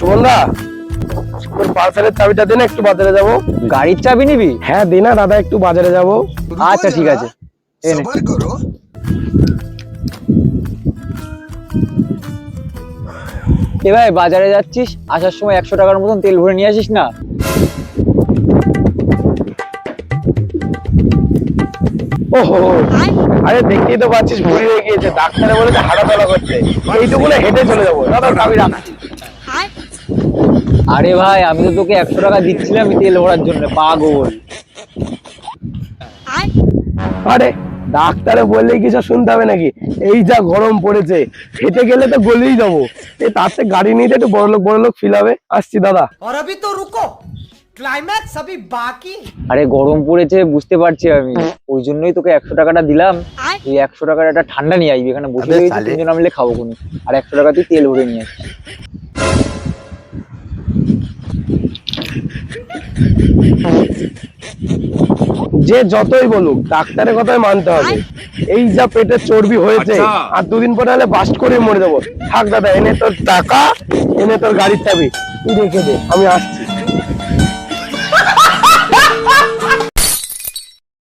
সুমনদা, তোর পার্সেলের চাবিটা দে না, একটু বাজারে যাবো। গাড়ির চাবি নিবি? হ্যাঁ দে না দাদা, একটু বাজারে যাবো। আচ্ছা ঠিক আছে, এই নে। এ ভাই, বাজারে যাচ্ছিস, আসার সময় 100 টাকার মতন তেল ভরে নিয়ে আসিস না। ওহো, আরে দেখতেই তো পাচ্ছিস ভুড়ি হয়ে গিয়েছে, ডাক্তারে বলেছে হাঁটাচলা করতে, এইটুকু না হেঁটে চলে যাবো। দাদা চাবি রাখছি। আরে ভাই, আমি তো তোকে 100 টাকা দিচ্ছিলাম তেল ভরার জন্য, পাগল। আরে ডাক্তারে বললেই কিছু শুনতে হবে নাকি? এই যা গরম পড়েছে, হেঁটে গেলে তো গলেই যাবো। তার থেকে গাড়ি নিতে একটু বড়লোক ফিল হবে। আসছি দাদা। और अभी तो रुको, क्लाइमैक्स अभी बाकी। আরে গরম পড়েছে বুঝতে পারছি আমি, ওই জন্যই তোকে 100 টাকাটা দিলাম। এই 100 টাকার একটা ঠান্ডা নিয়ে আসবি, এখানে বসে রয়েছি, তিনজন মিলে খাবো কোন। আর 100 টাকা তুই তেল ভরে নিয়ে আসবি। যে যতই বলুক ডাক্তারের কথাই মানতে হবে। এই যা পেটে চর্বি হয়েছে, আর দুদিন পরে হলে বাস্ট করে মরে যাবো। থাক দাদা, এনে তোর টাকা, এনে তোর গাড়ির চাবি, তুই রেখে দে, আমি আসছি।